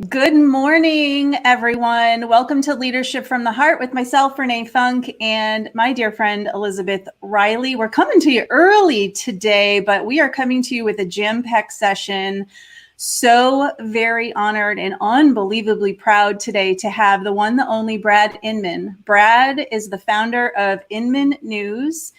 Good morning, everyone. Welcome to Leadership from the Heart with myself, Renee Funk, and my dear friend, Elizabeth Riley. We're coming to you early today, but we are coming to you with a jam-packed session. So very honored and unbelievably proud today to have the one, the only Brad Inman. Brad is the founder of Inman News.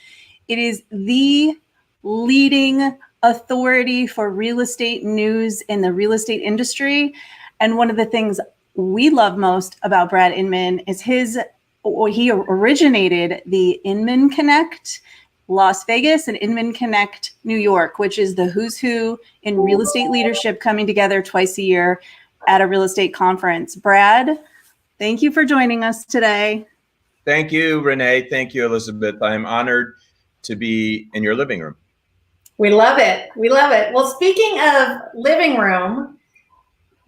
It is the leading authority for real estate news in the real estate industry. And one of the things we love most about Brad Inman is he originated the Inman Connect Las Vegas and Inman Connect New York, which is the who's who in real estate leadership coming together twice a year at a real estate conference. Brad, thank you for joining us today. Thank you, Renee. Thank you, Elizabeth. I'm honored to be in your living room. We love it. We love it. Well, speaking of living room,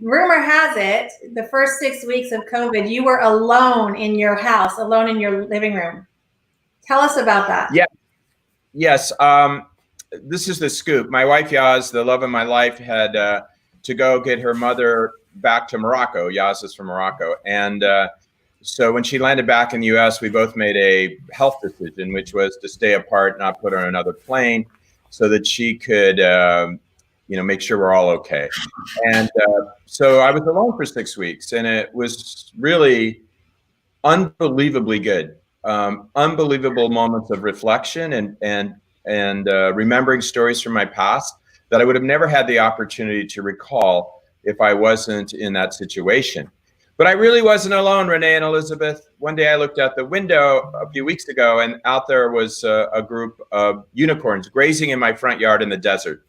rumor has it, the first 6 weeks of COVID, you were alone in your house, alone in your living room. Tell us about that. Yeah. Yes. This is the scoop. My wife, Yaz, the love of my life, had to go get her mother back to Morocco. Yaz is from Morocco. And so when she landed back in the U.S., we both made a health decision, which was to stay apart, not put her on another plane so that she could make sure we're all okay. And so I was alone for 6 weeks, and it was really unbelievably good. Unbelievable moments of reflection and remembering stories from my past that I would have never had the opportunity to recall if I wasn't in that situation. But I really wasn't alone, Renee and Elizabeth. One day I looked out the window a few weeks ago, and out there was a group of unicorns grazing in my front yard in the desert.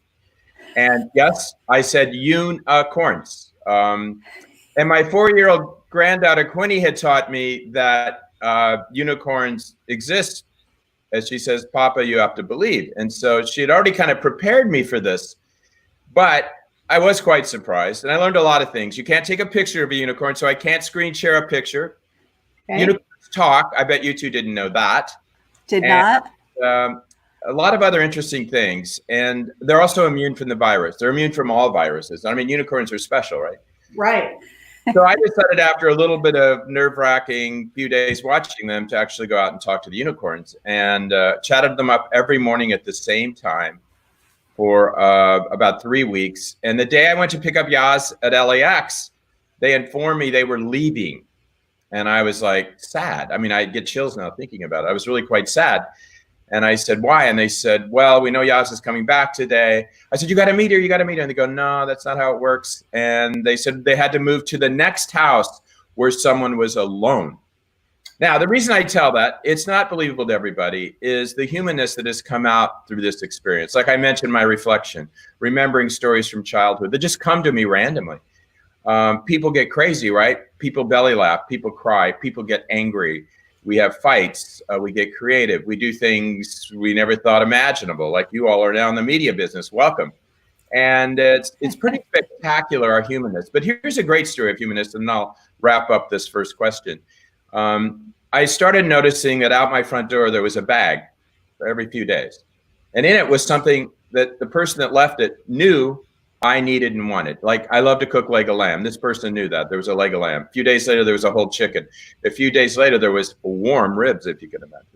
And yes, I said unicorns. And my 4-year-old granddaughter, Quinny, had taught me that unicorns exist. As she says, Papa, you have to believe. And so she had already kind of prepared me for this. But I was quite surprised. And I learned a lot of things. You can't take a picture of a unicorn, so I can't screen share a picture. Okay. Unicorns talk. I bet you two didn't know that. Did not. A lot of other interesting things. And they're also immune from the virus. They're immune from all viruses. I mean, unicorns are special, right? Right. So I decided after a little bit of nerve-wracking few days watching them to actually go out and talk to the unicorns, and chatted them up every morning at the same time for about 3 weeks. And the day I went to pick up Yaz at LAX, they informed me they were leaving. And I was like sad. I mean, I get chills now thinking about it. I was really quite sad. And I said, why? And they said, well, we know Yaz is coming back today. I said, you got to meet her. You got to meet her. And they go, no, that's not how it works. And they said they had to move to the next house where someone was alone. Now, the reason I tell that, it's not believable to everybody, is the humanness that has come out through this experience. Like I mentioned, my reflection, remembering stories from childhood that just come to me randomly. People get crazy, right? People belly laugh, people cry, people get angry. We have fights, we get creative. We do things we never thought imaginable, like you all are now in the media business. Welcome. And it's pretty spectacular, our humanness. But here's a great story of humanness, and I'll wrap up this first question. I started noticing that out my front door, there was a bag for every few days. And in it was something that the person that left it knew I needed and wanted. Like, I love to cook leg of lamb. This person knew that. There was a leg of lamb. A few days later, there was a whole chicken. A few days later, there was warm ribs, if you can imagine.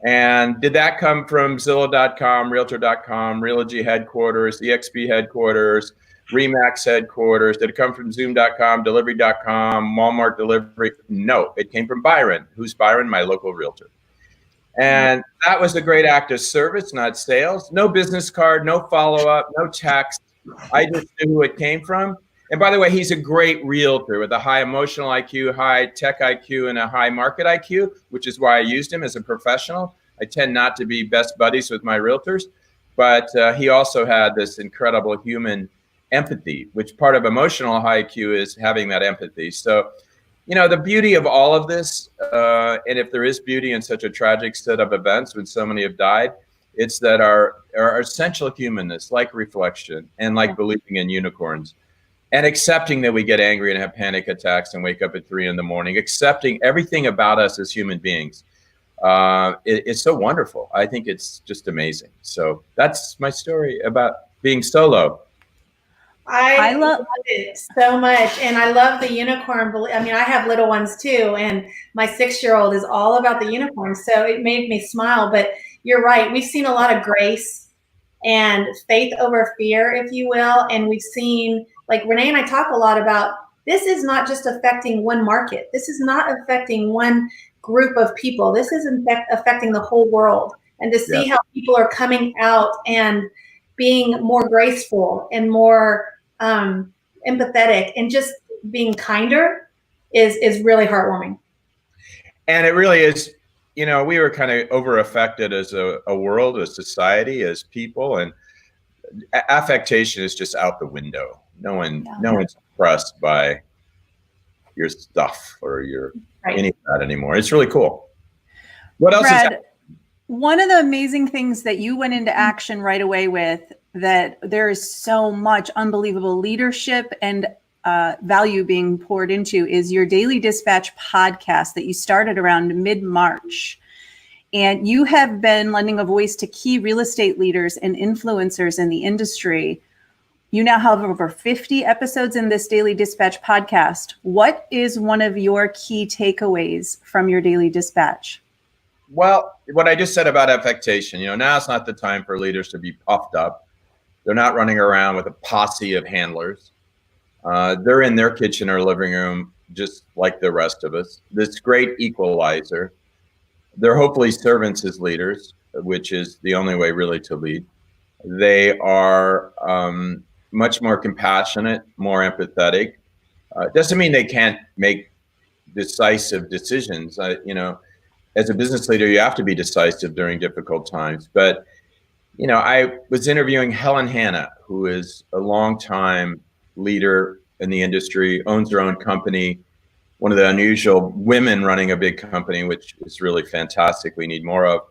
And did that come from Zillow.com, Realtor.com, Realogy headquarters, EXP headquarters, Remax headquarters? Did it come from Zoom.com, Delivery.com, Walmart delivery? No, it came from Byron. Who's Byron? My local realtor. And that was a great act of service, not sales. No business card, no follow-up, no text. I just knew who it came from. And by the way, he's a great realtor with a high emotional IQ, high tech IQ, and a high market IQ, which is why I used him as a professional. I tend not to be best buddies with my realtors, but he also had this incredible human empathy, which part of emotional high IQ is having that empathy. So, you know, the beauty of all of this, and if there is beauty in such a tragic set of events when so many have died, it's that our essential humanness, like reflection and like believing in unicorns, and accepting that we get angry and have panic attacks and wake up at 3 a.m, accepting everything about us as human beings, it's so wonderful. I think it's just amazing. So that's my story about being solo. I love it so much. And I love the unicorn. I mean, I have little ones too. And my 6-year-old is all about the unicorn. So it made me smile. But you're right. We've seen a lot of grace and faith over fear, if you will. And we've seen, like Renee and I talk a lot about, this is not just affecting one market. This is not affecting one group of people. This is in fact affecting the whole world. And to see how people are coming out and being more graceful and more empathetic and just being kinder is really heartwarming. And it really is, you know, we were kind of over affected as a world, as society, as people, and affectation is just out the window. No one's impressed by your stuff or your any of that anymore. It's really cool. What else Brad, is one of the amazing things that you went into action right away with, that there is so much unbelievable leadership and value being poured into, is your Daily Dispatch podcast that you started around mid-March. And you have been lending a voice to key real estate leaders and influencers in the industry. You now have over 50 episodes in this Daily Dispatch podcast. What is one of your key takeaways from your Daily Dispatch? Well, what I just said about affectation, you know, now's not the time for leaders to be puffed up. They're not running around with a posse of handlers. They're in their kitchen or living room, just like the rest of us. This great equalizer. They're hopefully servants as leaders, which is the only way really to lead. They are much more compassionate, more empathetic. Doesn't mean they can't make decisive decisions. You know, as a business leader, you have to be decisive during difficult times. But, you know, I was interviewing Helen Hanna, who is a longtime leader in the industry, owns her own company, one of the unusual women running a big company, which is really fantastic. We need more of,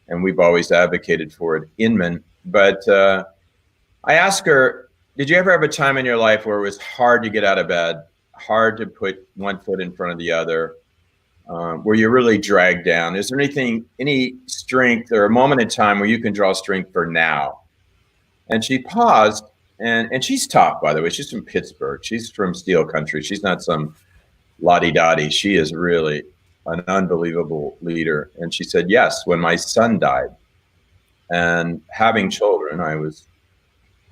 and we've always advocated for it, Inman. But I asked her, did you ever have a time in your life where it was hard to get out of bed, hard to put one foot in front of the other, where you're really dragged down? Is there any strength or a moment in time where you can draw strength for now? And she paused, and she's tough, by the way. She's from Pittsburgh. She's from steel country. She's not some la-di-da-di. She is really an unbelievable leader. And she said, yes, when my son died and having children, I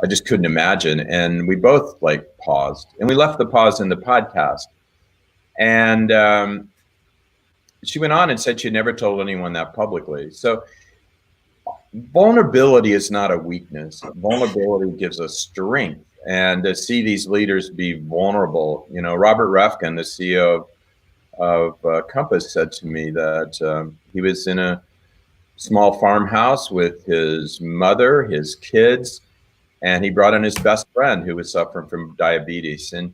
just couldn't imagine. And we both like paused, and we left the pause in the podcast. And she went on and said she never told anyone that publicly. So vulnerability is not a weakness. Vulnerability gives us strength. And to see these leaders be vulnerable, you know, Robert Refkin, the CEO of Compass, said to me that he was in a small farmhouse with his mother, his kids, and he brought in his best friend who was suffering from diabetes. And,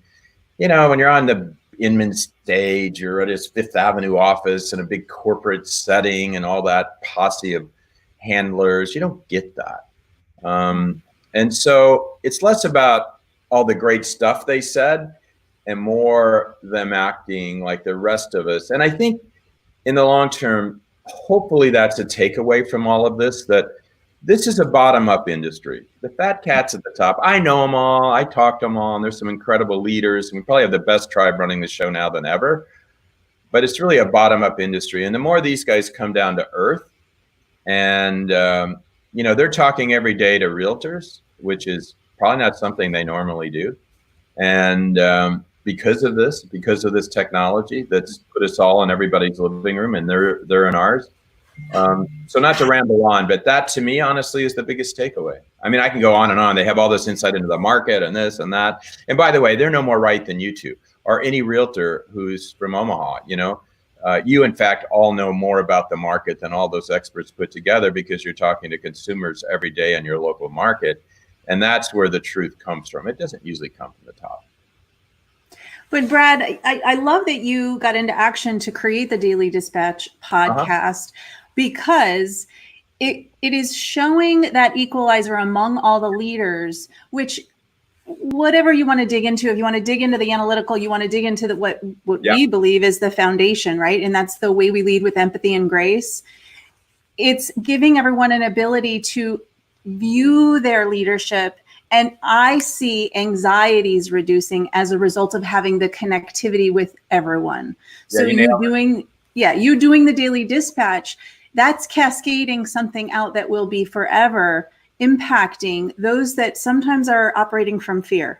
you know, when you're on the Inman stage, you're at his Fifth Avenue office in a big corporate setting and all that posse of handlers, you don't get that. And so it's less about all the great stuff they said and more them acting like the rest of us. And I think in the long term, hopefully that's a takeaway from all of this, that this is a bottom-up industry. The fat cats at the top, I know them all. I talk to them all, and there's some incredible leaders. And we probably have the best tribe running the show now than ever. But it's really a bottom-up industry. And the more these guys come down to earth, and you know, they're talking every day to realtors, which is probably not something they normally do. And because of this technology that's put us all in everybody's living room, and they're in ours. So not to ramble on, but that to me, honestly, is the biggest takeaway. I mean, I can go on and on. They have all this insight into the market and this and that. And by the way, they're no more right than you two or any realtor who's from Omaha. You know, you in fact all know more about the market than all those experts put together, because you're talking to consumers every day in your local market. And that's where the truth comes from. It doesn't usually come from the top. But Brad, I love that you got into action to create the Daily Dispatch podcast, because it is showing that equalizer among all the leaders, which whatever you want to dig into, if you want to dig into the analytical, you want to dig into what we believe is the foundation, right? And that's the way we lead, with empathy and grace. It's giving everyone an ability to view their leadership And I see anxieties reducing as a result of having the connectivity with everyone. So you doing the daily dispatch, that's cascading something out that will be forever impacting those that sometimes are operating from fear.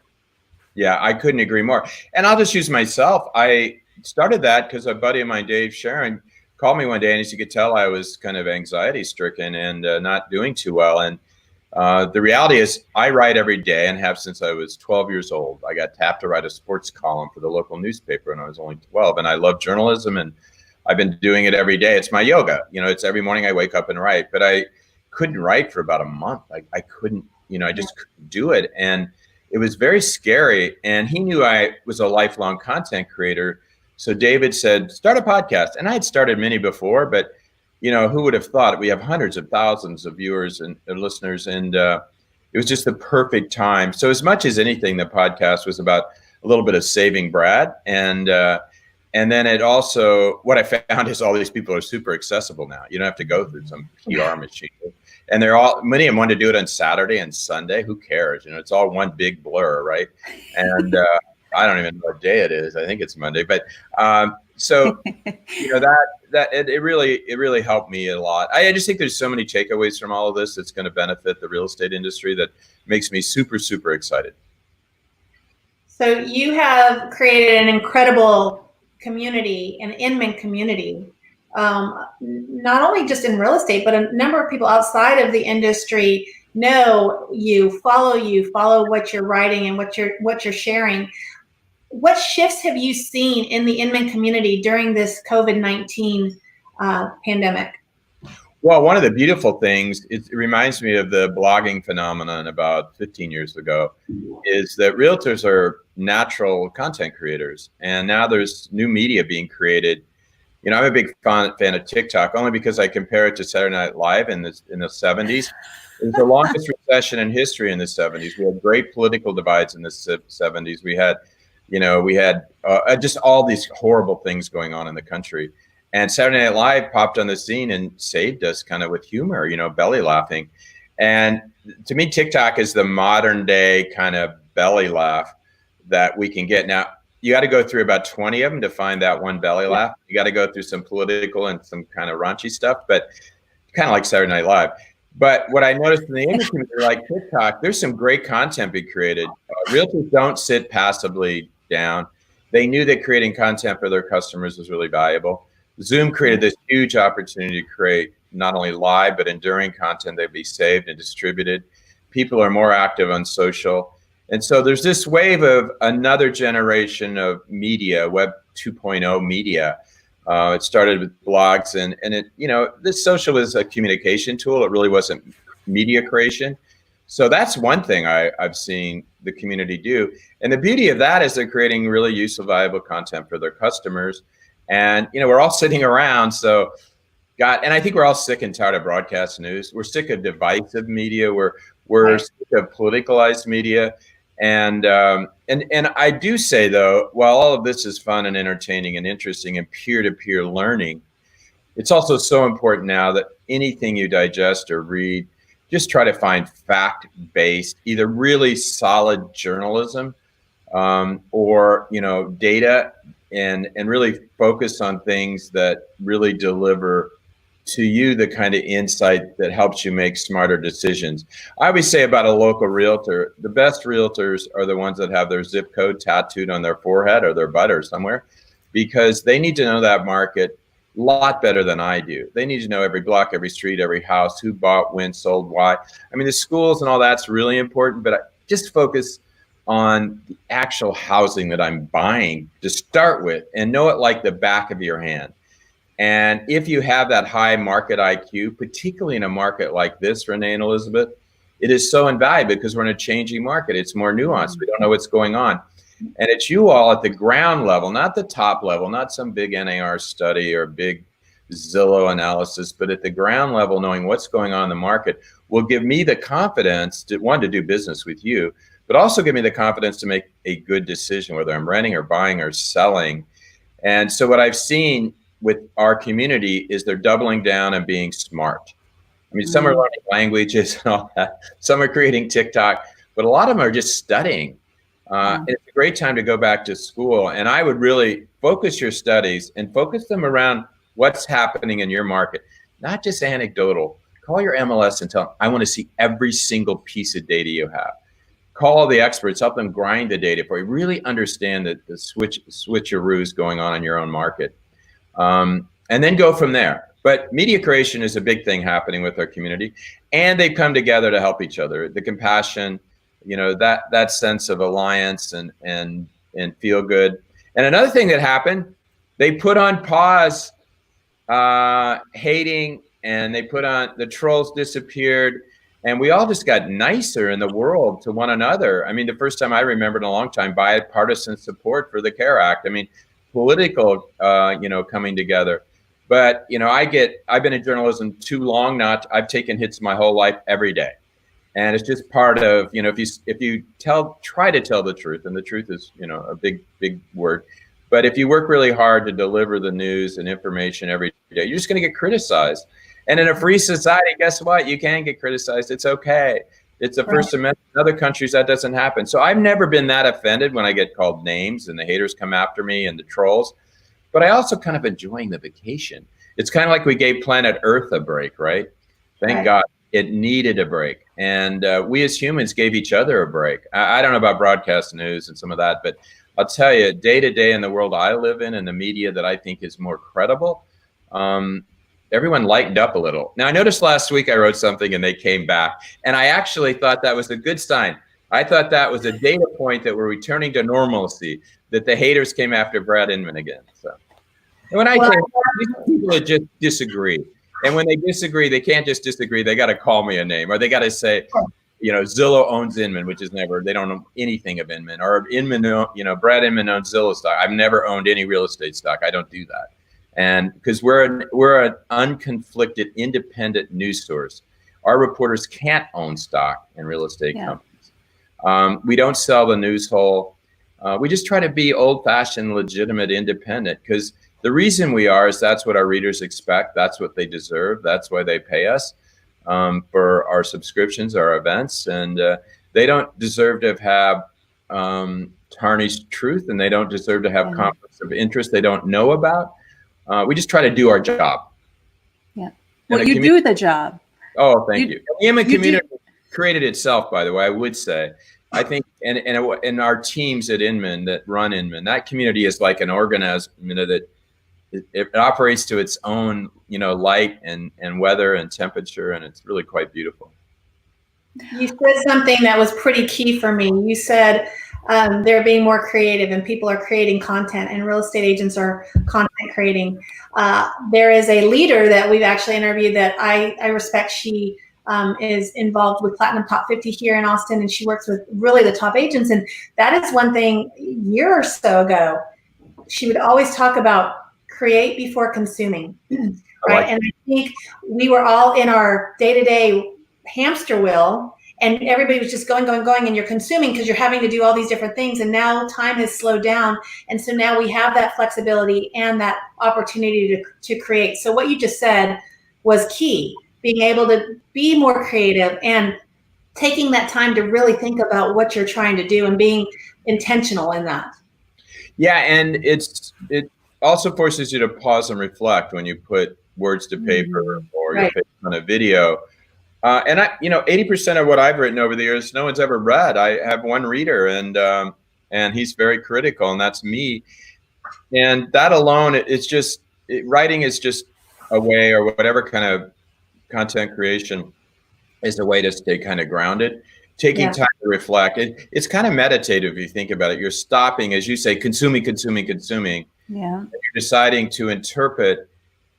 Yeah, I couldn't agree more. And I'll just use myself. I started that because a buddy of mine, Dave Sharon, called me one day, and as you could tell, I was kind of anxiety stricken and not doing too well. And the reality is I write every day and have since I was 12 years old. I got tapped to write a sports column for the local newspaper when I was only 12. And I love journalism, and I've been doing it every day. It's my yoga. It's every morning I wake up and write. But I couldn't write for about a month. I couldn't, I just couldn't do it. And it was very scary. And he knew I was a lifelong content creator. So David said, start a podcast. And I had started many before, but who would have thought? We have hundreds of thousands of viewers and listeners, and it was just the perfect time. So as much as anything, the podcast was about a little bit of saving Brad, and then it also, what I found is all these people are super accessible now. You don't have to go through some PR machine, and many of them want to do it on Saturday and Sunday. Who cares? It's all one big blur, right? And I don't even know what day it is. I think it's Monday, but so that it really helped me a lot. I just think there's so many takeaways from all of this that's going to benefit the real estate industry that makes me super, super excited. So you have created an incredible community, an Inman community, not only just in real estate, but a number of people outside of the industry know you, follow what you're writing and what you're sharing. What shifts have you seen in the Inman community during this COVID-19 pandemic? Well, one of the beautiful things, it reminds me of the blogging phenomenon about 15 years ago, is that realtors are natural content creators. And now there's new media being created. I'm a big fan of TikTok, only because I compare it to Saturday Night Live in the 70s. It was the longest recession in history in the 70s. We had great political divides in the 70s. We had just all these horrible things going on in the country. And Saturday Night Live popped on the scene and saved us kind of with humor, belly laughing. And to me, TikTok is the modern day kind of belly laugh that we can get. Now, you got to go through about 20 of them to find that one belly laugh. You got to go through some political and some kind of raunchy stuff, but kind of like Saturday Night Live. But what I noticed in the industry, like TikTok, there's some great content being created. Realtors don't sit passively down. They knew that creating content for their customers was really valuable. Zoom created this huge opportunity to create not only live, but enduring content that would be saved and distributed. People are more active on social. And so there's this wave of another generation of media, Web 2.0 media. It started with blogs and this social is a communication tool. It really wasn't media creation. So that's one thing I've seen the community do. And the beauty of that is they're creating really useful, valuable content for their customers. And, we're all sitting around. And I think we're all sick and tired of broadcast news. We're sick of divisive media. We're sick of politicalized media. And I do say, though, while all of this is fun and entertaining and interesting and peer-to-peer learning, it's also so important now that anything you digest or read, just try to find fact-based, either really solid journalism or, data, and really focus on things that really deliver to you the kind of insight that helps you make smarter decisions. I always say about a local realtor, the best realtors are the ones that have their zip code tattooed on their forehead or their butt or somewhere, because they need to know that market a lot better than I do. They need to know every block, every street, every house, who bought, when, sold, why. I mean, the schools and all that's really important, but I just focus on the actual housing that I'm buying to start with and know it like the back of your hand. And if you have that high market IQ, particularly in a market like this, Renee and Elizabeth, it is so invaluable because we're in a changing market. It's more nuanced. We don't know what's going on. And it's you all at the ground level, not the top level, not some big NAR study or big Zillow analysis, but at the ground level, knowing what's going on in the market will give me the confidence to, one, to do business with you, but also give me the confidence to make a good decision, whether I'm renting or buying or selling. And so what I've seen with our community is they're doubling down and being smart. I mean, some are learning languages and all that. Some are creating TikTok, but a lot of them are just studying. It's a great time to go back to school. And I would really focus your studies and focus them around what's happening in your market, not just anecdotal. Call your MLS and tell them, I want to see every single piece of data you have. Call the experts, help them grind the data for you. Really understand the switcheroos going on in your own market. And then go from there. But media creation is a big thing happening with our community. And they come together to help each other. The compassion, you know, that sense of alliance and feel good. And another thing that happened, they put on pause hating, and they put on, the trolls disappeared, and we all just got nicer in the world to one another. I mean, the first time I remember in a long time, bipartisan support for the CARE Act. I mean, political, you know, coming together. But, you know, I've been in journalism too long I've taken hits my whole life every day. And it's just part of, you know, if you try to tell the truth, and the truth is, you know, a big word. But if you work really hard to deliver the news and information every day, you're just going to get criticized. And in a free society, guess what? You can get criticized. It's okay. It's the First Amendment. In other countries, that doesn't happen. So I've never been that offended when I get called names and the haters come after me and the trolls. But I also kind of enjoying the vacation. It's kind of like we gave planet Earth a break, right? Thank God. It needed a break. And we as humans gave each other a break. I don't know about broadcast news and some of that, but I'll tell you, day to day in the world I live in and the media that I think is more credible, everyone lightened up a little. Now, I noticed last week I wrote something and they came back. And I actually thought that was a good sign. I thought that was a data point that we're returning to normalcy, that the haters came after Brad Inman again. So, and when I say these people that just disagree, and when they disagree, they can't just disagree. They got to call me a name, or they got to say, you know, Zillow owns Inman, which is never, they don't know anything of Inman, or Inman, you know, Brad Inman owns Zillow stock. I've never owned any real estate stock. I don't do that. And because we're an unconflicted, independent news source, our reporters can't own stock in real estate companies. We don't sell the news whole. We just try to be old-fashioned, legitimate, independent, because the reason we are is that's what our readers expect. That's what they deserve. That's why they pay us for our subscriptions, our events. And they don't deserve to have tarnished truth, and they don't deserve to have conflicts of interest they don't know about. We just try to do our job. Yeah. Well, you do the job. Oh, thank you. The Inman community created itself, by the way, I would say. I think, and our teams at Inman that run Inman, that community is like an organism, you know, that it operates to its own, you know, light and weather and temperature, and it's really quite beautiful. You said something that was pretty key for me. You said they're being more creative and people are creating content, and real estate agents are content creating. There is a leader that we've actually interviewed that I respect. She is involved with Platinum Top 50 here in Austin, and she works with really the top agents. And that is one thing, a year or so ago, she would always talk about create before consuming, right? And I think we were all in our day-to-day hamster wheel, and everybody was just going, and you're consuming because you're having to do all these different things. And now time has slowed down. And so now we have that flexibility and that opportunity to create. So what you just said was key, being able to be more creative and taking that time to really think about what you're trying to do and being intentional in that. Yeah, and it also forces you to pause and reflect when you put words to paper or your face on a video. And I, you know, 80% of what I've written over the years, no one's ever read. I have one reader, and he's very critical, and that's me. And that alone, it's just, writing is just a way, or whatever kind of content creation is a way to stay kind of grounded. Taking time to reflect. It's kind of meditative if you think about it. You're stopping, as you say, consuming. Yeah. And you're deciding to interpret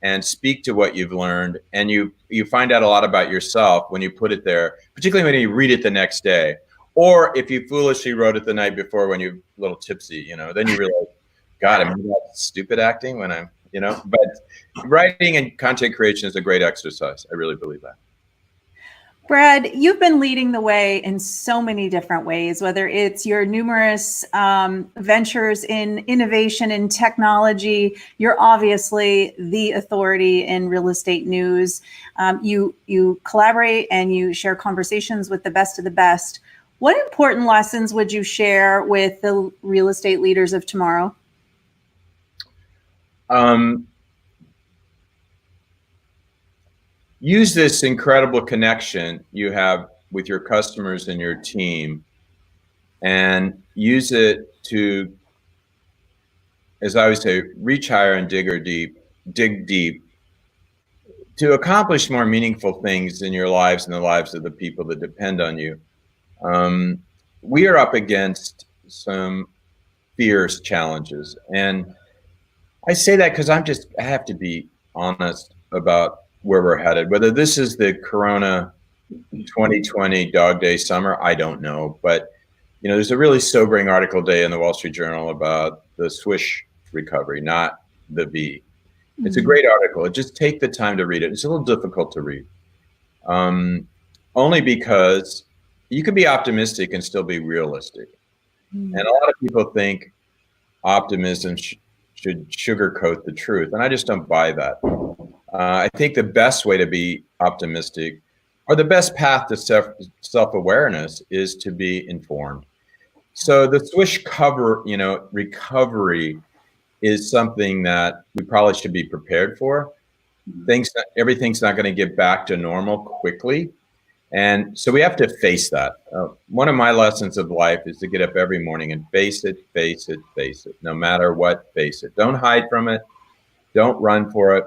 and speak to what you've learned, and you find out a lot about yourself when you put it there, particularly when you read it the next day, or if you foolishly wrote it the night before when you're a little tipsy, you know, then you realize, God, am I that stupid acting when I'm, you know. But writing and content creation is a great exercise. I really believe that. Brad, you've been leading the way in so many different ways, whether it's your numerous ventures in innovation and technology. You're obviously the authority in real estate news. You collaborate and you share conversations with the best of the best. What important lessons would you share with the real estate leaders of tomorrow? Use this incredible connection you have with your customers and your team, and use it to, as I always say, reach higher and dig deep to accomplish more meaningful things in your lives and the lives of the people that depend on you. We are up against some fierce challenges, and I say that because I have to be honest about where we're headed. Whether this is the Corona 2020 dog day summer, I don't know. But there's a really sobering article today in the Wall Street Journal about the swish recovery, not the V. It's a great article. Just take the time to read it. It's a little difficult to read, only because you can be optimistic and still be realistic. And a lot of people think optimism should sugarcoat the truth, and I just don't buy that. I think the best way to be optimistic, or the best path to self-awareness, is to be informed. So the swish recovery is something that we probably should be prepared for. Everything's not going to get back to normal quickly. And so we have to face that. One of my lessons of life is to get up every morning and face it. No matter what, face it. Don't hide from it. Don't run for it.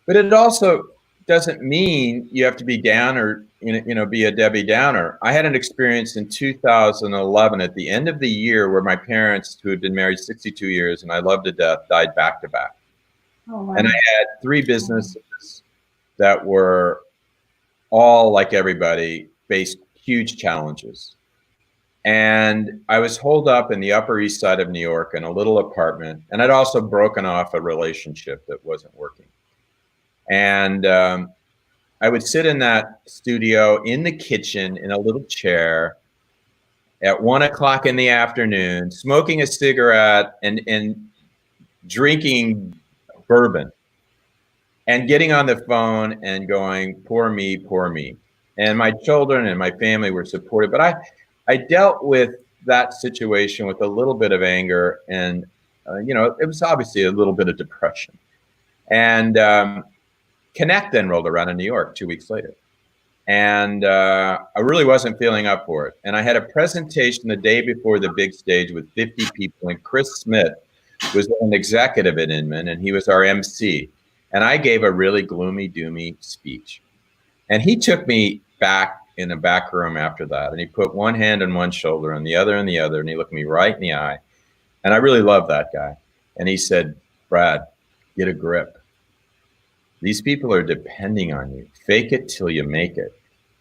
But it also doesn't mean you have to be down or be a Debbie Downer. I had an experience in 2011 at the end of the year where my parents, who had been married 62 years and I loved to death, died back to back. Oh, wow. And I had 3 businesses that were all, like everybody, faced huge challenges. And I was holed up in the Upper East Side of New York in a little apartment, and I'd also broken off a relationship that wasn't working. And I would sit in that studio in the kitchen in a little chair at 1 o'clock in the afternoon, smoking a cigarette and drinking bourbon, and getting on the phone and going, poor me, poor me. And my children and my family were supportive, but I dealt with that situation with a little bit of anger, and it was obviously a little bit of depression. And Connect then rolled around in New York 2 weeks later, and I really wasn't feeling up for it. And I had a presentation the day before the big stage with 50 people, and Chris Smith was an executive at Inman, and he was our MC. And I gave a really gloomy, doomy speech. And he took me back in the back room after that, and he put one hand on one shoulder and the other, and he looked me right in the eye. And I really loved that guy. And he said, Brad, get a grip. These people are depending on you. Fake it till you make it.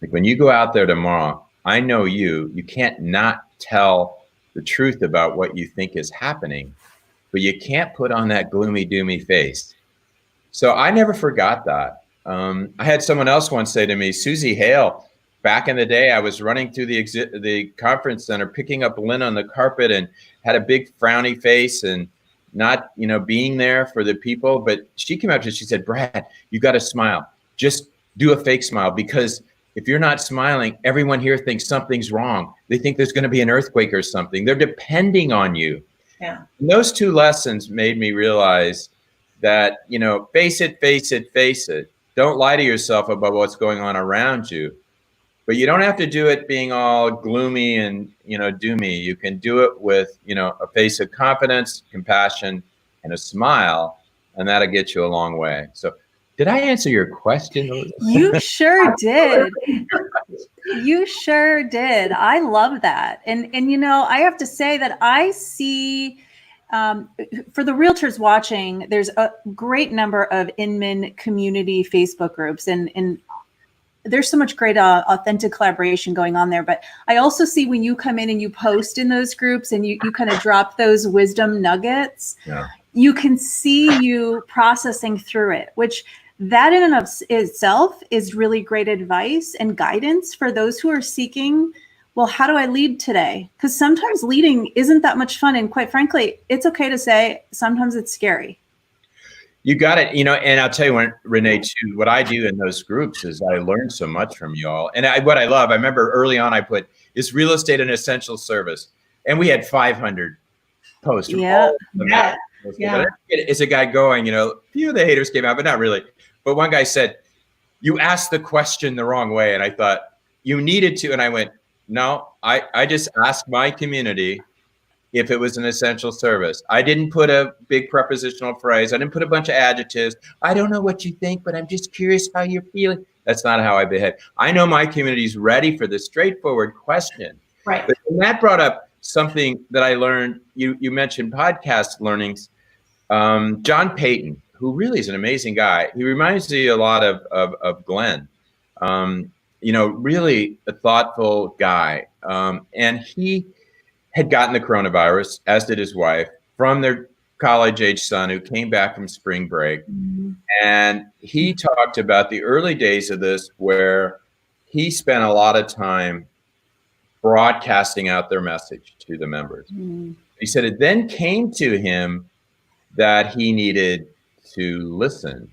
Like, when you go out there tomorrow, I know you can't not tell the truth about what you think is happening, but you can't put on that gloomy, doomy face. So I never forgot that. I had someone else once say to me, Susie Hale, back in the day, I was running through the conference center, picking up lint on the carpet, and had a big frowny face and not, being there for the people. But she came up to me, she said, Brad, you got to smile. Just do a fake smile, because if you're not smiling, everyone here thinks something's wrong. They think there's going to be an earthquake or something. They're depending on you. Yeah. And those 2 lessons made me realize that, face it. Don't lie to yourself about what's going on around you. But you don't have to do it being all gloomy and, doomy. You can do it with, a face of confidence, compassion, and a smile, and that'll get you a long way. So did I answer your question? You sure did. You sure did. I love that. And I have to say that I see, for the realtors watching, there's a great number of Inman community Facebook groups, and there's so much great authentic collaboration going on there. But I also see when you come in and you post in those groups and you kind of drop those wisdom nuggets, you can see you processing through it, which that in and of itself is really great advice and guidance for those who are seeking, well, how do I lead today? Because sometimes leading isn't that much fun. And quite frankly, it's okay to say sometimes it's scary. You got it. And I'll tell you, Renee, too, what I do in those groups is I learn so much from you all. And what I love, I remember early on, I put, is real estate an essential service? And we had 500 posts. Yeah. Yeah. Is a guy going, a few of the haters came out, but not really. But one guy said, you asked the question the wrong way. And I thought, you needed to. And I went, no, I just asked my community if it was an essential service. I didn't put a big prepositional phrase. I didn't put a bunch of adjectives. I don't know what you think, but I'm just curious how you're feeling. That's not how I behave. I know my community's ready for this straightforward question. Right. But that brought up something that I learned. You mentioned podcast learnings. John Payton, who really is an amazing guy. He reminds me a lot of Glenn. Really a thoughtful guy. And he had gotten the coronavirus, as did his wife, from their college-age son who came back from spring break. Mm-hmm. And he talked about the early days of this, where he spent a lot of time broadcasting out their message to the members. Mm-hmm. He said it then came to him that he needed to listen.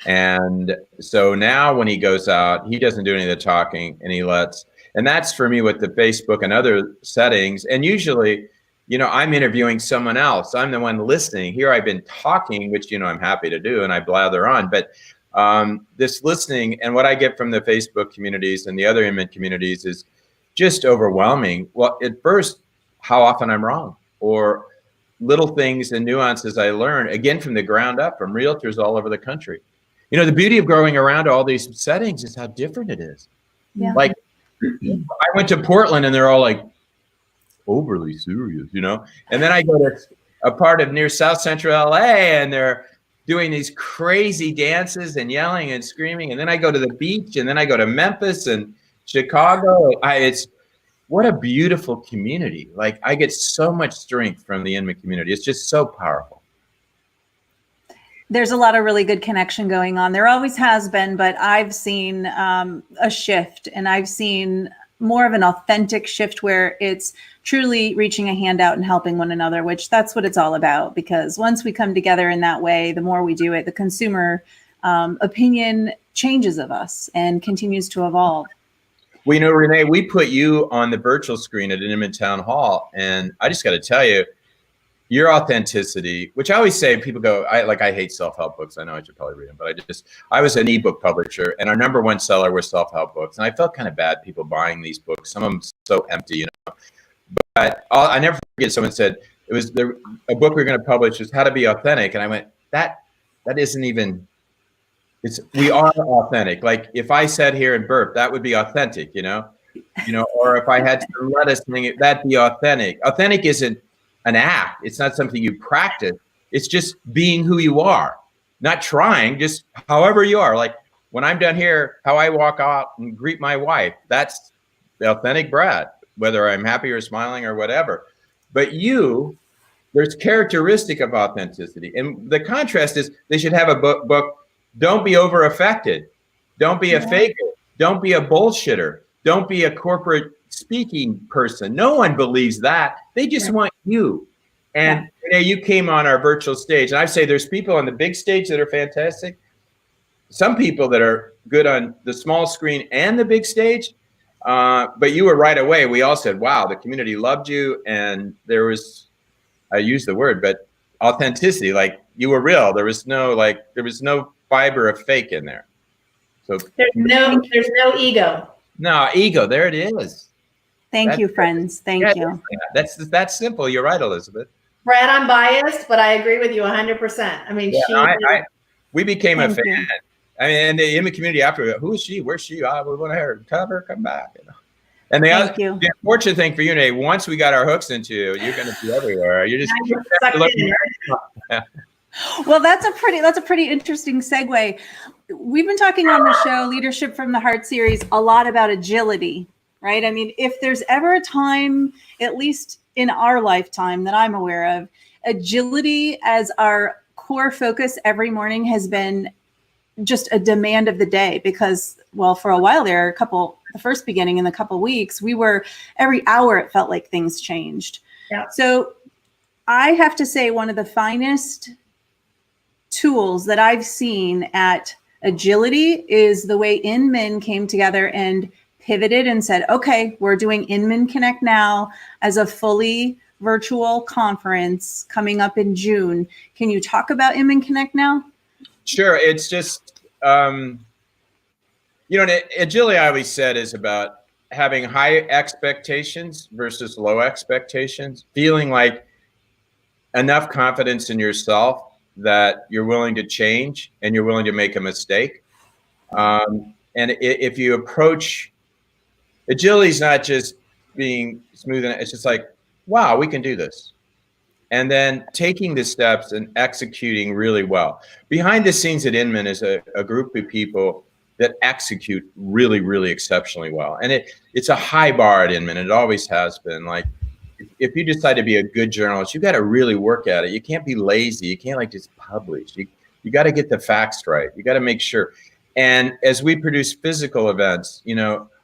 And so now when he goes out, he doesn't do any of the talking, and he lets. And that's for me with the Facebook and other settings. And usually, I'm interviewing someone else. I'm the one listening. Here I've been talking, which, I'm happy to do, and I blather on. But this listening and what I get from the Facebook communities and the other Inman communities is just overwhelming. Well, at first, how often I'm wrong, or little things and nuances I learn, again, from the ground up, from realtors all over the country. The beauty of growing around all these settings is how different it is. Yeah. Like, I went to Portland and they're all like overly serious, and then I go to a part of near South Central LA and they're doing these crazy dances and yelling and screaming. And then I go to the beach, and then I go to Memphis and Chicago. It's what a beautiful community. Like, I get so much strength from the Inman community. It's just so powerful. There's a lot of really good connection going on. There always has been, but I've seen a shift, and I've seen more of an authentic shift where it's truly reaching a hand out and helping one another, which that's what it's all about. Because once we come together in that way, the more we do it, the consumer opinion changes of us and continues to evolve. Well, Renee, we put you on the virtual screen at Inman Town Hall, and I just got to tell you, your authenticity, which I always say, people go, I hate self-help books. I know I should probably read them, but I was an ebook publisher, and our number one seller was self-help books. And I felt kind of bad people buying these books. Some of them so empty, But I never forget, someone said, a book we were going to publish was How to Be Authentic. And I went, that isn't even, we are authentic. Like, if I sat here and burped, that would be authentic, or if I had some lettuce thing, that'd be authentic. Authentic isn't an act. It's not something you practice. It's just being who you are, not trying, just however you are. Like, when I'm done here, how I walk out and greet my wife, that's the authentic Brad, whether I'm happy or smiling or whatever. But there's characteristic of authenticity. And the contrast is they should have a book. Don't be over affected. Don't be a faker. Don't be a bullshitter. Don't be a corporate speaking person. No one believes that. They just want you. And you came on our virtual stage, and I say there's people on the big stage that are fantastic. Some people that are good on the small screen and the big stage. But you were right away. We all said, wow, the community loved you. And there was, I use the word, but authenticity, like you were real. There was no fiber of fake in there. So there's no ego. No ego. There it is. Thank you, friends. Thank you. That's simple. You're right, Elizabeth. Brad, I'm biased, but I agree with you 100%. I mean, we became a fan. I mean, and in the community after, who is she? Where's she? We want to hear her. Tell her come back. And the unfortunate thing for you, Nate, once we got our hooks into you, you're going to be everywhere. You're just Well, that's a pretty interesting segue. We've been talking on the show, Leadership from the Heart series, a lot about agility, right? I mean, if there's ever a time, at least in our lifetime that I'm aware of, agility as our core focus every morning has been just a demand of the day because, well, for a while there, the first beginning in the couple weeks, we were every hour, it felt like things changed. Yeah. So I have to say one of the finest tools that I've seen at agility is the way Inman came together and pivoted and said, okay, we're doing Inman Connect Now as a fully virtual conference coming up in June. Can you talk about Inman Connect Now? Sure. It's just, agility, I always said, is about having high expectations versus low expectations, feeling like enough confidence in yourself that you're willing to change and you're willing to make a mistake. And if you approach agility, is not just being smooth, and it's just like, wow, we can do this. And then taking the steps and executing really well. Behind the scenes at Inman is a group of people that execute really, really exceptionally well. And it's a high bar at Inman. It always has been. Like, if you decide to be a good journalist, you got to really work at it. You can't be lazy. You can't just publish. You got to get the facts right. You got to make sure. And as we produce physical events,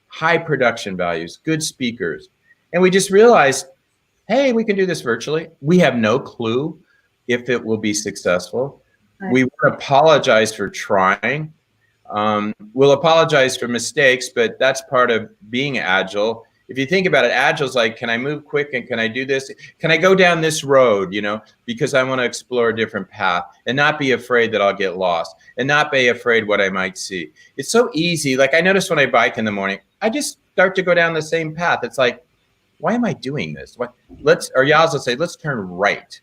high production values, good speakers, and we just realized, hey, we can do this virtually. We have no clue if it will be successful. Right. We won't apologize for trying. We'll apologize for mistakes, but that's part of being agile. If you think about it, agile is like, can I move quick and can I do this? Can I go down this road, because I want to explore a different path and not be afraid that I'll get lost and not be afraid what I might see. It's so easy. Like, I notice when I bike in the morning, I just start to go down the same path. It's like, why am I doing this? Or Yaz will say, let's turn right.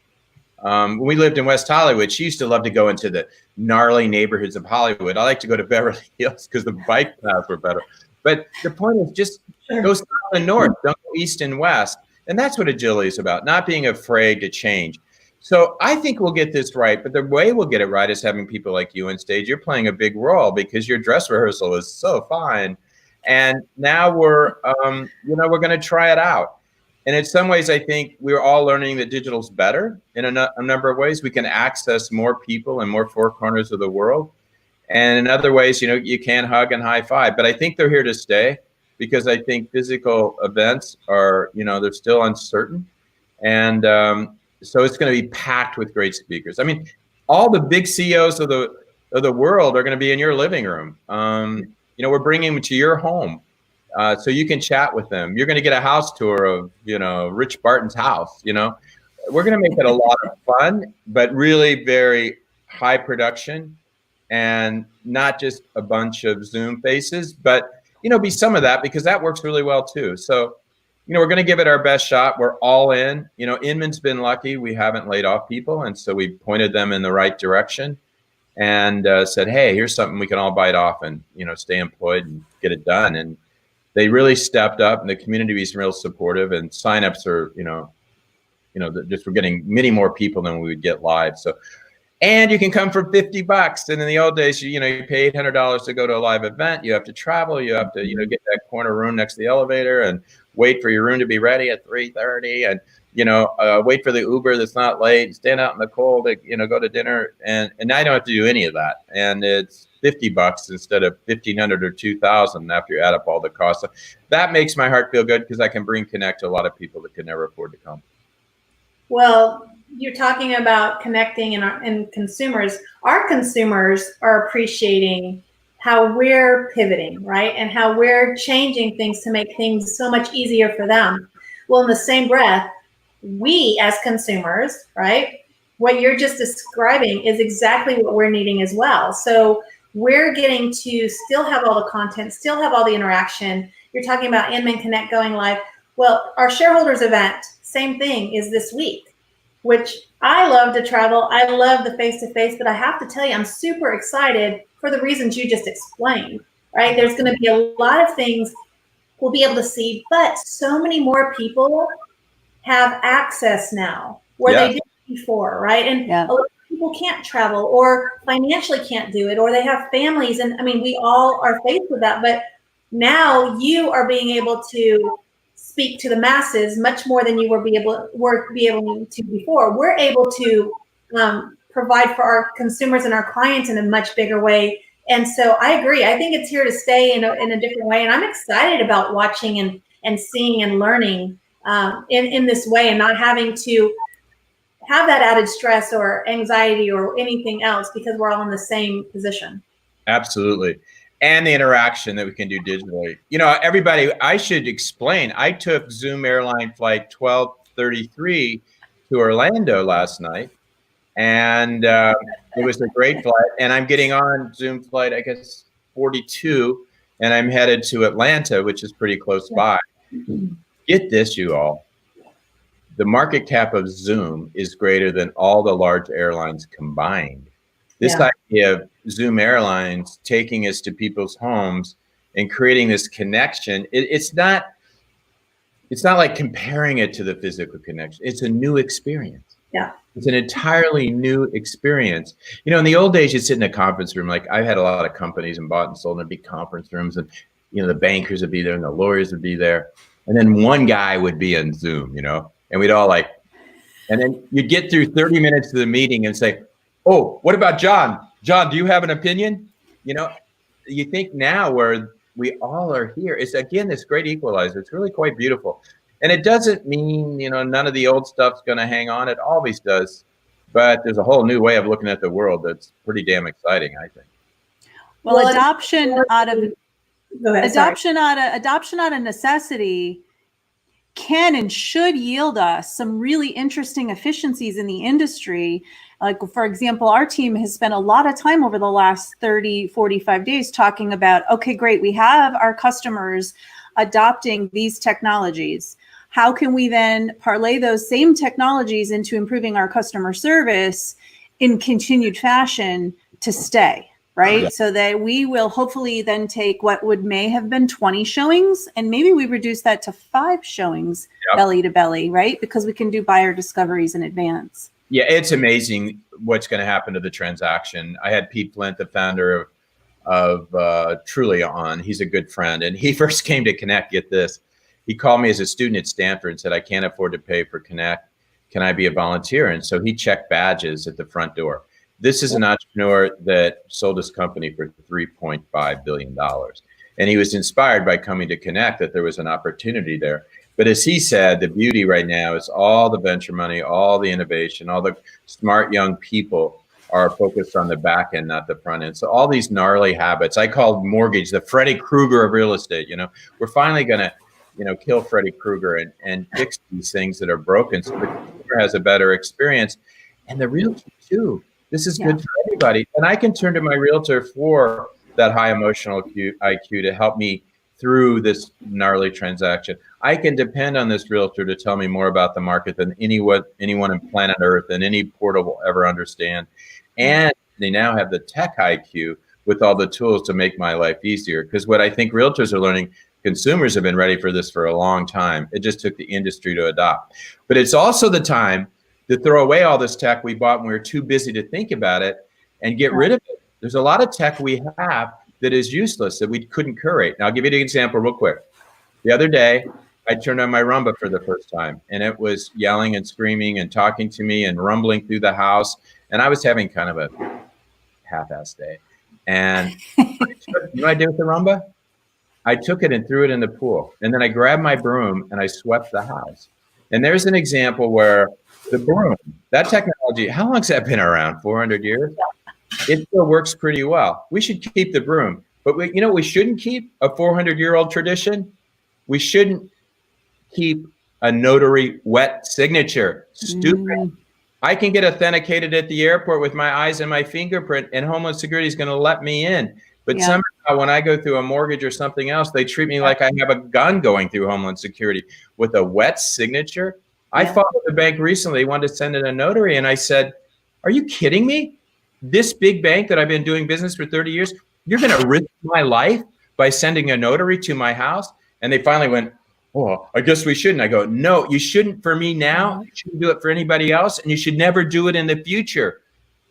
When we lived in West Hollywood, she used to love to go into the gnarly neighborhoods of Hollywood. I like to go to Beverly Hills because the bike paths were better. But the point is just go south and north, don't go east and west. And that's what agility is about, not being afraid to change. So I think we'll get this right. But the way we'll get it right is having people like you on stage. You're playing a big role because your dress rehearsal is so fine. And now we're going to try it out. And in some ways, I think we're all learning that digital's better in a number of ways. We can access more people in more four corners of the world. And in other ways, you can hug and high five. But I think they're here to stay because I think physical events are, they're still uncertain. And so it's going to be packed with great speakers. I mean, all the big CEOs of the world are going to be in your living room. We're bringing them to your home so you can chat with them. You're going to get a house tour of, Rich Barton's house. We're going to make it a lot of fun, but really very high production and not just a bunch of Zoom faces, but, be some of that because that works really well too. So, we're going to give it our best shot. We're all in. Inman's been lucky. We haven't laid off people. And so we pointed them in the right direction and said, hey, here's something we can all bite off and, stay employed and get it done. And they really stepped up and the community is real supportive and signups are, just we're getting many more people than we would get live. So, and you can come for $50. And in the old days, you pay $800 to go to a live event. You have to travel. You have to, get that corner room next to the elevator and wait for your room to be ready at 3:30 and, wait for the Uber that's not late, stand out in the cold, go to dinner. And now you don't have to do any of that. And it's $50 instead of $1,500 or $2,000 after you add up all the costs. So that makes my heart feel good because I can bring Connect to a lot of people that could never afford to come. Well, you're talking about connecting and consumers. Our consumers are appreciating how we're pivoting, right? And how we're changing things to make things so much easier for them. Well, in the same breath, we as consumers, right? What you're just describing is exactly what we're needing as well. So we're getting to still have all the content, still have all the interaction. You're talking about Inman Connect going live. Well, our shareholders event, same thing, is this week, which I love to travel. I love the face-to-face, but I have to tell you, I'm super excited for the reasons you just explained, right? There's going to be a lot of things we'll be able to see, but so many more people have access now where they didn't before, right? And a lot of people can't travel or financially can't do it, or they have families. And I mean, we all are faced with that, but now you are being able to speak to the masses much more than you were able to before. We're able to provide for our consumers and our clients in a much bigger way. And so I agree. I think it's here to stay in a different way. And I'm excited about watching and seeing and learning in this way and not having to have that added stress or anxiety or anything else because we're all in the same position. Absolutely. and the interaction that we can do digitally. You know, everybody, I should explain, I took Zoom airline flight 1233 to Orlando last night, and it was a great flight. And I'm getting on Zoom flight, I guess, 42, and I'm headed to Atlanta, which is pretty close by. Get this, you all. The market cap of Zoom is greater than all the large airlines combined. This idea of Zoom Airlines taking us to people's homes and creating this connection, it's not like comparing it to the physical connection. It's a new experience. Yeah. It's an entirely new experience. You know, in the old days, you'd sit in a conference room. Like, I've had a lot of companies and bought and sold in big conference rooms, and, you know, the bankers would be there and the lawyers would be there. And then one guy would be on Zoom, you know, and we'd all like, and then you'd get through 30 minutes of the meeting and say, oh, what about John? John, do you have an opinion? You know, you think now where we all are here, it's again this great equalizer. It's really quite beautiful. And it doesn't mean, you know, none of the old stuff's going to hang on. It always does. But there's a whole new way of looking at the world that's pretty damn exciting, I think. Well, adoption out of necessity can and should yield us some really interesting efficiencies in the industry. Like, for example, our team has spent a lot of time over the last 30, 45 days talking about, okay, great, we have our customers adopting these technologies. How can we then parlay those same technologies into improving our customer service in continued fashion to stay, right? Yeah. So that we will hopefully then take what may have been 20 showings, and maybe we reduce that to 5 showings, belly to belly, right? Because we can do buyer discoveries in advance. Yeah, it's amazing what's going to happen to the transaction. I had Pete Flint, the founder of Trulia, on. He's a good friend, and he first came to Connect. Get this, he called me as a student at Stanford and said, "I can't afford to pay for Connect. Can I be a volunteer?" And so he checked badges at the front door. This is an entrepreneur that sold his company for $3.5 billion, and he was inspired by coming to Connect that there was an opportunity there. But as he said, the beauty right now is all the venture money, all the innovation, all the smart young people are focused on the back end, not the front end. So all these gnarly habits, I call mortgage the Freddy Krueger of real estate. You know, we're finally going to, you know, kill Freddy Krueger and fix these things that are broken so the consumer has a better experience. And the realtor too. This is good for everybody. And I can turn to my realtor for that high emotional IQ to help me through this gnarly transaction. I can depend on this realtor to tell me more about the market than anyone on planet Earth and any portal will ever understand. And they now have the tech IQ with all the tools to make my life easier. Because what I think realtors are learning, consumers have been ready for this for a long time. It just took the industry to adopt. But it's also the time to throw away all this tech we bought when we were too busy to think about it and get rid of it. There's a lot of tech we have that is useless that we couldn't curate. Now, I'll give you an example real quick. The other day, I turned on my Roomba for the first time, and it was yelling and screaming and talking to me and rumbling through the house. And I was having kind of a half-assed day. And you know what I did with the Roomba? I took it and threw it in the pool. And then I grabbed my broom and I swept the house. And there's an example where the broom, that technology, how long has that been around? 400 years? It still works pretty well. We should keep the broom. But you know what we shouldn't keep? A 400-year-old tradition? We shouldn't keep a notary wet signature. Stupid. I can get authenticated at the airport with my eyes and my fingerprint, and Homeland Security is going to let me in. But somehow when I go through a mortgage or something else, they treat me like I have a gun going through Homeland Security with a wet signature. I fought with the bank recently. They wanted to send in a notary, and I said, "Are you kidding me? This big bank that I've been doing business for 30 years, you're going to risk my life by sending a notary to my house?" And they finally went, "Oh, I guess we shouldn't." I go, "No, you shouldn't for me now. You shouldn't do it for anybody else, and you should never do it in the future.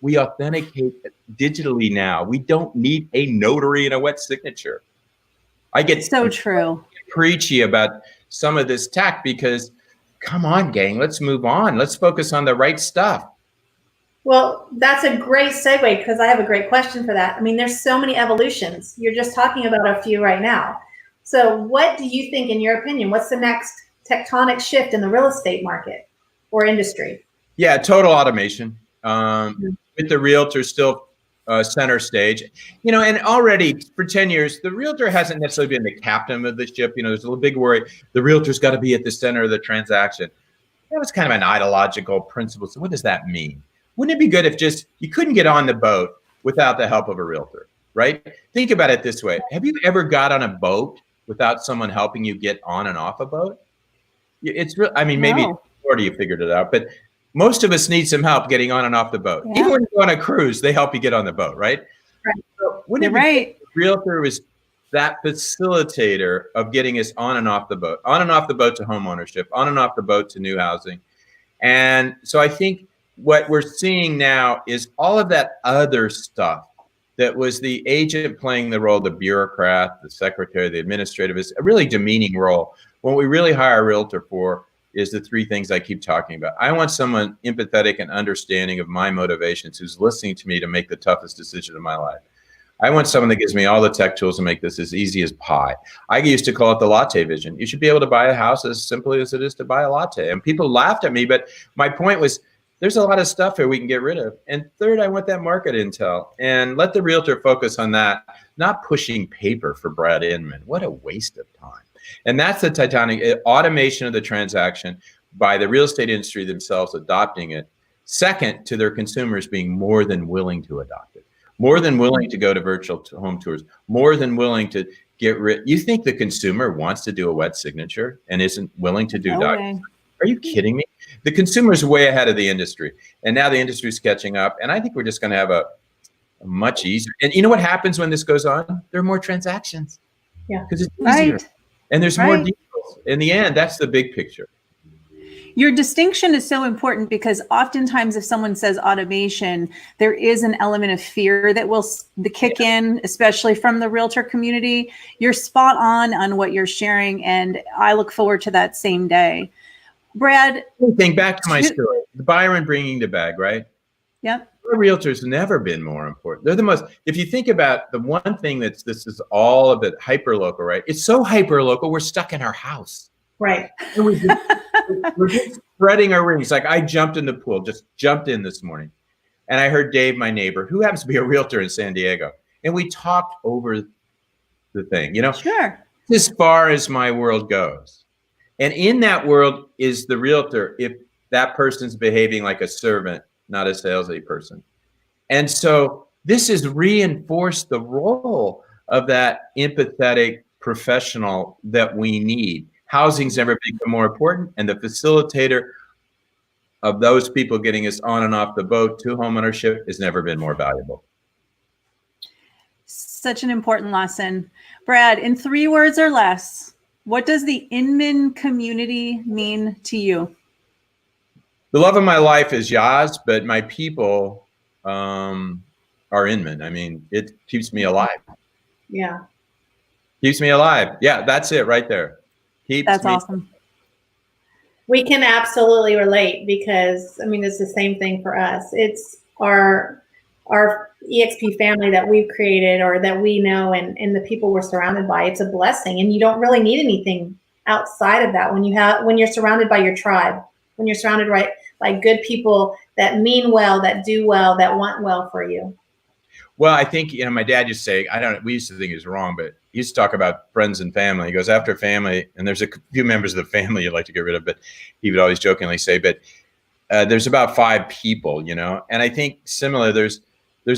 We authenticate digitally now. We don't need a notary and a wet signature." I get so true preachy about some of this tech because, come on, gang, let's move on. Let's focus on the right stuff. Well, that's a great segue because I have a great question for that. I mean, there's so many evolutions. You're just talking about a few right now. So what do you think, in your opinion, what's the next tectonic shift in the real estate market or industry? Yeah, total automation. With the realtors still center stage, and already for 10 years, the realtor hasn't necessarily been the captain of the ship. There's a little big worry. The realtor's got to be at the center of the transaction. That was kind of an ideological principle. So what does that mean? Wouldn't it be good if just you couldn't get on the boat without the help of a realtor, right? Think about it this way. Have you ever got on a boat without someone helping you get on and off a boat? It's real. I mean, maybe you figured it out, but most of us need some help getting on and off the boat. Yeah. Even when you go on a cruise, they help you get on the boat, right? Right. So wouldn't it be the realtor is that facilitator of getting us on and off the boat, on and off the boat to home ownership, on and off the boat to new housing. And so I think what we're seeing now is all of that other stuff that was the agent playing the role, the bureaucrat, the secretary, the administrative, is a really demeaning role. What we really hire a realtor for is the three things I keep talking about. I want someone empathetic and understanding of my motivations, who's listening to me to make the toughest decision of my life. I want someone that gives me all the tech tools to make this as easy as pie. I used to call it the latte vision. You should be able to buy a house as simply as it is to buy a latte. And people laughed at me, but my point was, there's a lot of stuff here we can get rid of. And third, I want that market intel, and let the realtor focus on that, not pushing paper for Brad Inman. What a waste of time. And that's the titanic automation of the transaction by the real estate industry themselves adopting it. Second, to their consumers being more than willing to adopt it, more than willing to go to virtual home tours, more than willing to get rid. You think the consumer wants to do a wet signature and isn't willing to do documents? Are you kidding me? The consumer is way ahead of the industry, and now the industry is catching up. And I think we're just going to have a much easier. And you know what happens when this goes on? There are more transactions. Yeah, because it's easier, and there's more deals. In the end, that's the big picture. Your distinction is so important because oftentimes if someone says automation, there is an element of fear that will kick in, especially from the realtor community. You're spot on what you're sharing, and I look forward to that same day. Brad, think back to my story, the Byron bringing the bag, right? Yep. The realtor's never been more important. They're the most, if you think about the one thing this is all of it hyper local, right? It's so hyper local, we're stuck in our house. Right. And we're just spreading our wings. Like I jumped in the pool, just jumped in this morning. And I heard Dave, my neighbor, who happens to be a realtor in San Diego. And we talked over the thing, Sure. As far as my world goes. And in that world is the realtor if that person's behaving like a servant, not a salesy person. And so this has reinforced the role of that empathetic professional that we need. Housing's never become more important, and the facilitator of those people getting us on and off the boat to homeownership has never been more valuable. Such an important lesson. Brad, in 3 words or less, what does the Inman community mean to you? The love of my life is Yaz, but my people are Inman. I mean, it keeps me alive. Yeah. Keeps me alive. Yeah, that's it right there. That's awesome. We can absolutely relate because, I mean, it's the same thing for us. It's our EXP family that we've created or that we know and the people we're surrounded by. It's a blessing, and you don't really need anything outside of that when you're surrounded by your tribe, when you're surrounded by good people that mean well, that do well, that want well for you. Well, I think, my dad used to say, we used to think he was wrong, but he used to talk about friends and family. He goes, after family, and there's a few members of the family you'd like to get rid of, but he would always jokingly say, but there's about 5 people, and I think similar, there's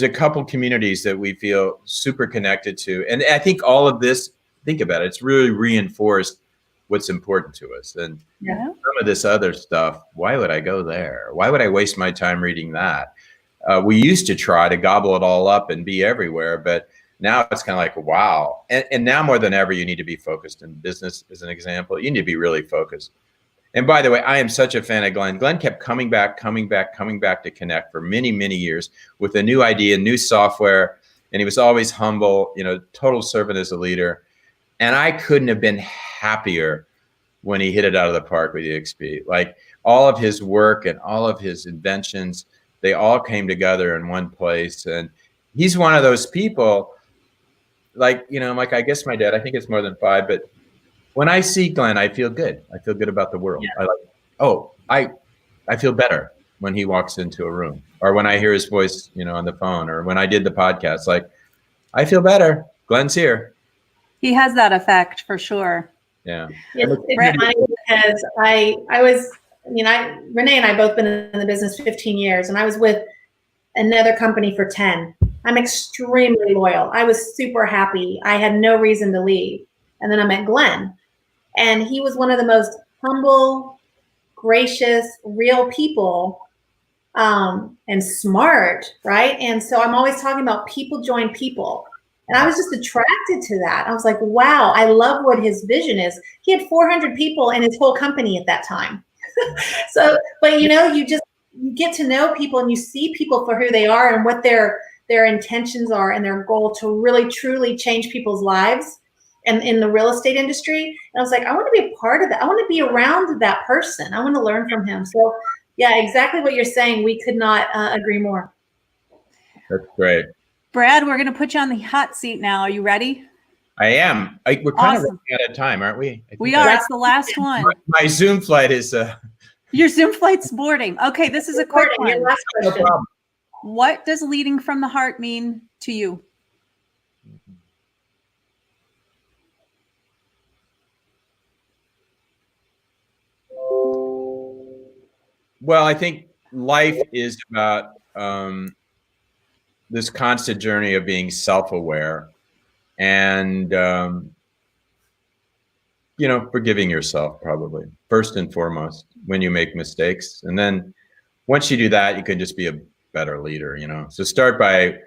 a couple communities that we feel super connected to. And I think all of this, think about it, it's really reinforced what's important to us. And some of this other stuff, why would I go there? Why would I waste my time reading that? We used to try to gobble it all up and be everywhere, but now it's kind of like, wow. And now more than ever, you need to be focused in business, as an example. You need to be really focused. And by the way, I am such a fan of Glenn. Glenn kept coming back to Connect for many, many years with a new idea, new software. And he was always humble, total servant as a leader. And I couldn't have been happier when he hit it out of the park with EXP. Like all of his work and all of his inventions, they all came together in one place. And he's one of those people like I guess my dad, I think it's more than 5, but when I see Glenn, I feel good. I feel good about the world. Yeah. I feel better. when he walks into a room, or when I hear his voice, on the phone, or when I did the podcast. Like, I feel better. Glenn's here. He has that effect for sure. Yeah. It's funny because I was, Renee and I both been in the business 15 years, and I was with another company for 10. I'm extremely loyal. I was super happy. I had no reason to leave. And then I met Glenn, and he was one of the most humble, gracious, real people, and smart, right? And so I'm always talking about people join people. And I was just attracted to that. I was like, wow, I love what his vision is. He had 400 people in his whole company at that time. So, but you get to know people, and you see people for who they are and what their intentions are and their goal to really truly change people's lives and in the real estate industry. And I was like, I want to be a part of that. I want to be around that person. I want to learn from him. So yeah, exactly what you're saying. We could not agree more. That's great. Brad, we're going to put you on the hot seat now. Are you ready? I am. We're kind of running out of time, aren't we? We are. It's the last one. My Zoom flight is... Your Zoom flight's boarding. Okay, this is a quick one. Your last question. No problem. What does leading from the heart mean to you? Well, I think life is about this constant journey of being self-aware and, forgiving yourself, probably first and foremost when you make mistakes. And then once you do that, you can just be a better leader, So start by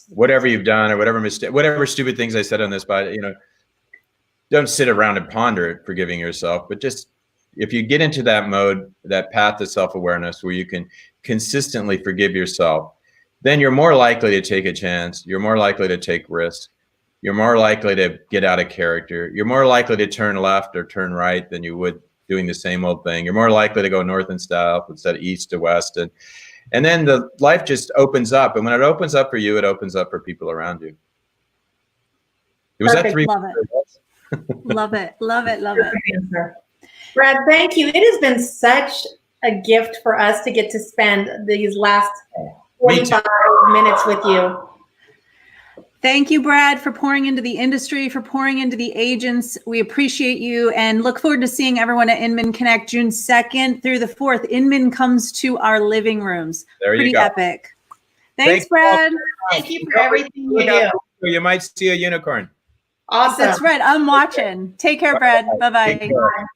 whatever you've done or whatever stupid things I said on this, but, don't sit around and ponder it, forgiving yourself, but just, if you get into that mode, that path of self-awareness where you can consistently forgive yourself, then you're more likely to take a chance. You're more likely to take risks. You're more likely to get out of character. You're more likely to turn left or turn right than you would doing the same old thing. You're more likely to go north and south instead of east to west. And then the life just opens up. And when it opens up for you, it opens up for people around you. Was that three? Love it. Love it. Love it. Love it. Brad, thank you. It has been such a gift for us to get to spend these last 45 minutes with you. Thank you, Brad, for pouring into the industry, for pouring into the agents. We appreciate you and look forward to seeing everyone at Inman Connect June 2nd through the 4th. Inman comes to our living rooms. There you Pretty go. Epic. Thanks, Brad. Thank you for everything you do. You might see a unicorn. Awesome. That's right. I'm watching. Take care, Brad. Bye-bye. Take care.